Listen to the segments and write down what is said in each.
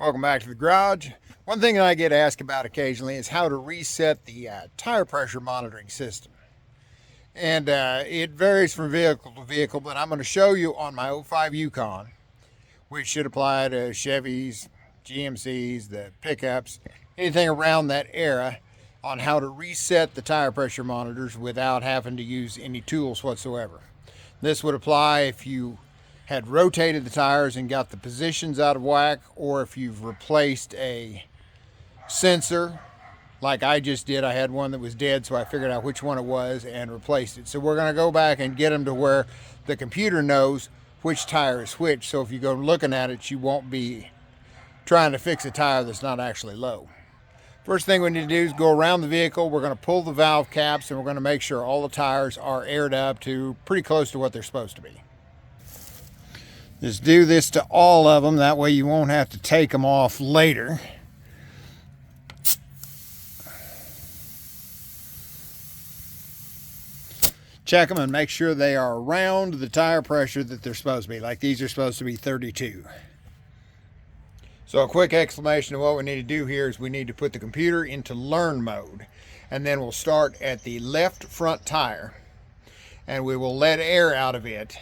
Welcome back to the garage. One thing that I get asked about occasionally is how to reset the tire pressure monitoring system. And it varies from vehicle to vehicle, but I'm going to show you on my 05 Yukon, which should apply to Chevys, GMCs, the pickups, anything around that era, on how to reset the tire pressure monitors without having to use any tools whatsoever. This would apply if you had rotated the tires and got the positions out of whack, or if you've replaced a sensor like I just did. I had one that was dead, so I figured out which one it was and replaced it. So we're going to go back and get them to where the computer knows which tire is which, so if you go looking at it, you won't be trying to fix a tire that's not actually low. First thing we need to do is go around the vehicle. We're going to pull the valve caps and we're going to make sure all the tires are aired up to pretty close to what they're supposed to be. Just do this to all of them, that way you won't have to take them off later. Check them and make sure they are around the tire pressure that they're supposed to be. Like these are supposed to be 32. So a quick explanation of what we need to do here is we need to put the computer into learn mode. And then we'll start at the left front tire. And we will let air out of it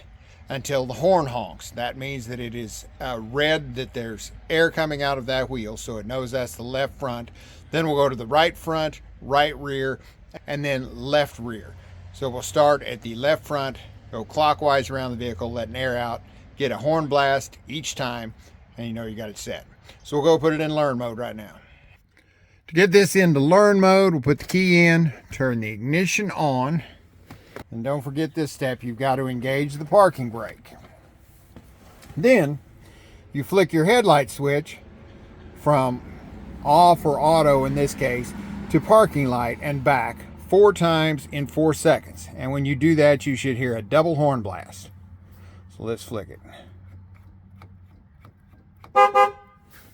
until the horn honks. That means that it is red, that there's air coming out of that wheel, so it knows that's the left front. Then we'll go to the right front, right rear, and then left rear. So we'll start at the left front, go clockwise around the vehicle, letting air out, get a horn blast each time, and you know you got it set. So we'll go put it in learn mode right now. To get this into learn mode, we'll put the key in, turn the ignition on, and don't forget this step, you've got to engage the parking brake. Then you flick your headlight switch from off, or auto in this case, to parking light and back 4 times in 4 seconds. And when you do that, you should hear a double horn blast. So let's flick it.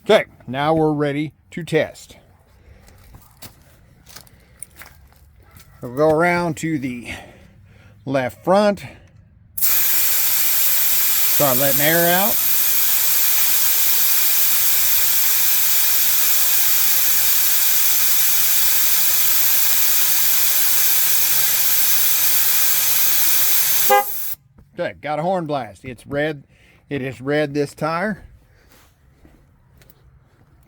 Okay, now we're ready to test. We'll go around to the left front, start letting air out. Okay, got a horn blast. It's red. It is red, this tire.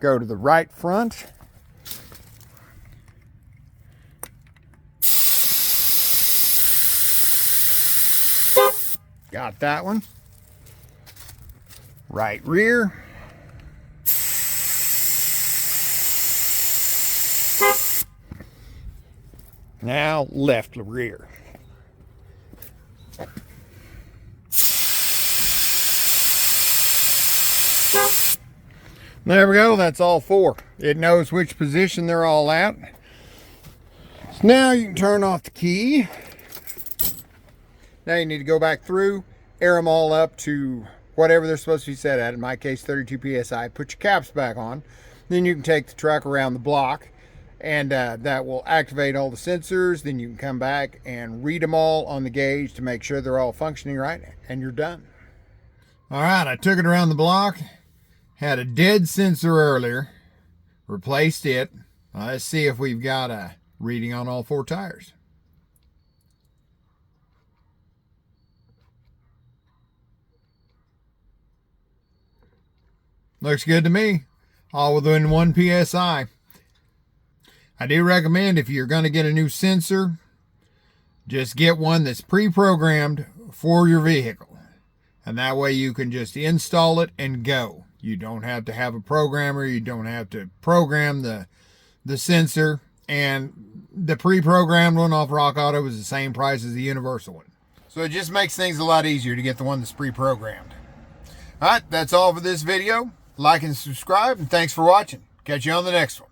Go to the right front. Got that one. Right rear. Now left rear. There we go, that's all 4. It knows which position they're all at. So now you can turn off the key. Now you need to go back through, air them all up to whatever they're supposed to be set at. In my case, 32 PSI. Put your caps back on. Then you can take the truck around the block, and that will activate all the sensors. Then you can come back and read them all on the gauge to make sure they're all functioning right, and you're done. All right, I took it around the block. Had a dead sensor earlier, replaced it. Let's see if we've got a reading on all 4 tires. Looks good to me, all within 1 PSI. I do recommend, if you're going to get a new sensor, just get one that's pre-programmed for your vehicle. And that way you can just install it and go. You don't have to have a programmer. You don't have to program the sensor. And the pre-programmed one off Rock Auto is the same price as the universal one. So it just makes things a lot easier to get the one that's pre-programmed. All right, that's all for this video. Like and subscribe, and thanks for watching. Catch you on the next one.